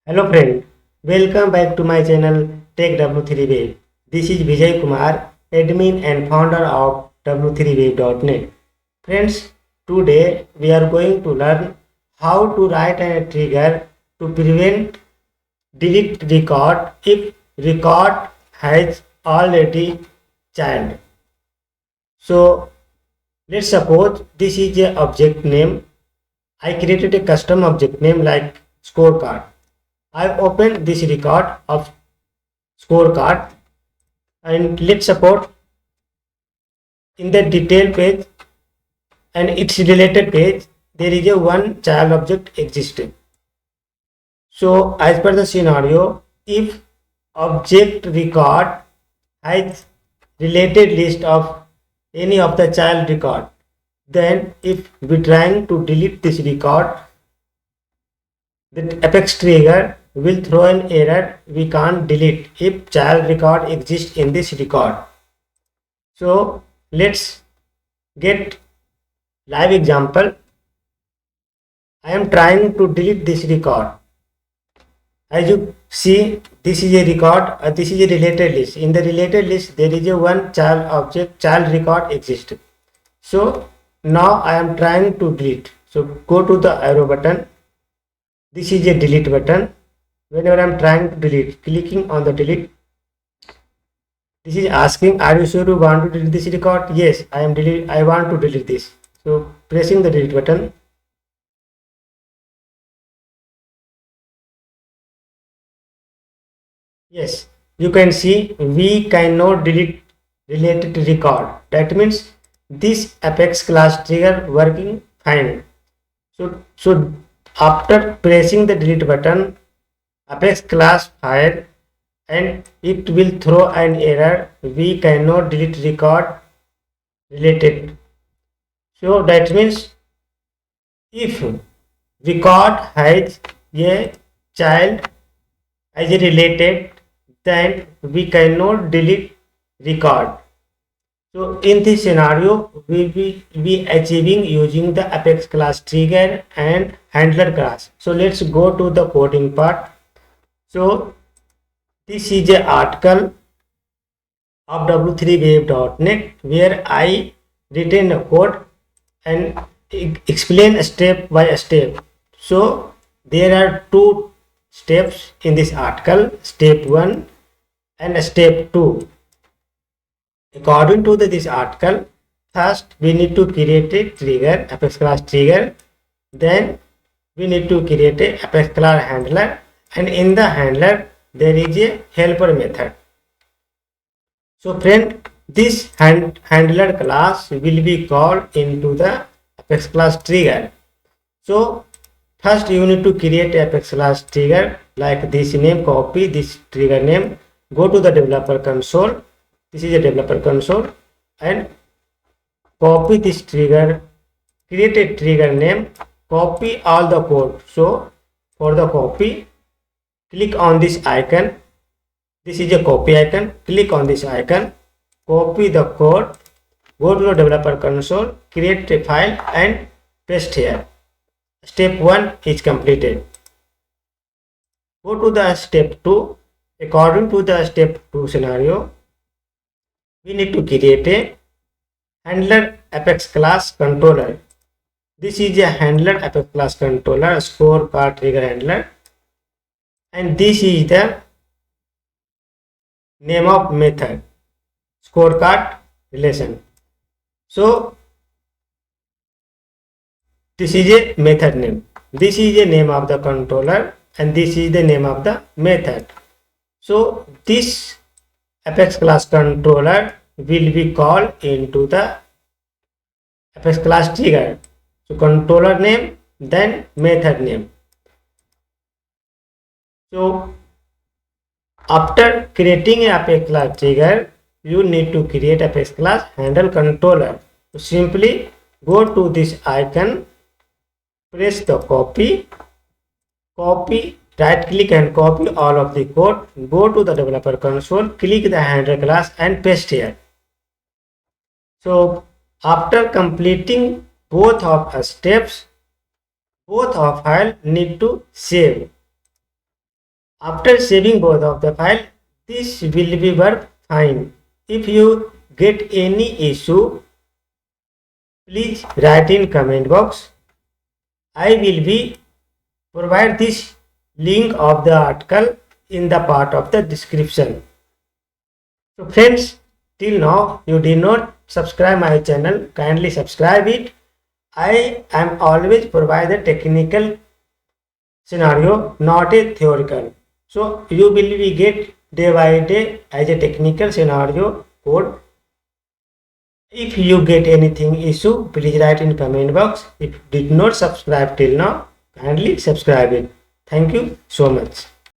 Hello friend, welcome back to my channel Tech W3Wave. This is Vijay Kumar, admin and founder of W3Wave.net. Friends, today we are going to learn how to write a trigger to prevent delete record if record has already child. So let's suppose this is a object name. I created a custom object name like scorecard. I open this record of scorecard and let's support in the detail page and its related page there is a one child object existing. So as per the scenario, if object record has related list of any of the child record, then if we trying to delete this record, the apex trigger will throw an error we can't delete if child record exists in this record. So let's get live example. I am trying to delete this record. As you see, this is a record, this is a related list. In the related list, there is a one child object, child record exists. So now I am trying to delete. So go to the arrow button. This is a delete button. Whenever I am trying to delete, clicking on the delete, this is asking, are you sure you want to delete this record? Yes, I want to delete this. So pressing the delete button. Yes, you can see we cannot delete related record. That means this apex class trigger working fine. So after pressing the delete button, apex class fired and it will throw an error. We cannot delete record related. So that means if record has a child as a related, then we cannot delete record. So in this scenario, we will be achieving using the apex class trigger and handler class. So let's go to the coding part. So this is a article of w3wave.net where I written a code and explain step by step. So there are two steps in this article, step 1 and step 2. According to this article, first we need to create a trigger, apex class trigger, then we need to create a apex class handler, and in the handler there is a helper method. So friend, this handler class will be called into the apex class trigger. So first you need to create apex class trigger like this name, copy this trigger name, go to the developer console. This is a developer console and copy this trigger, create a trigger name, copy all the code. So for the copy, click on this icon. This is a copy icon. Click on this icon, copy the code, go to the developer console, create a file and paste here. Step 1 is completed. Go to the step 2. According to the step 2 scenario, we need to create a handler apex class controller. This is a handler apex class controller, scorecard trigger handler, and this is the name of method, scorecard relation. So this is a method name, this is the name of the controller, and this is the name of the method. So this apex class controller will be called into the apex class trigger. So controller name, then method name. So after creating a apex class trigger, you need to create apex class handle controller. So simply go to this icon, press the copy, right click and copy all of the code, go to the developer console, click the handler class and paste here. So after completing both of steps, both of file need to save. After saving both of the file, this will be work fine. If you get any issue, please write in comment box. I will be provide this link of the article in the part of the description. So friends, till now you did not subscribe my channel, kindly subscribe it. I am always provide a technical scenario, not a theoretical. So you will be get day by day as a technical scenario code. If you get anything issue, please write in comment box. If did not subscribe till now, kindly subscribe it. Thank you so much.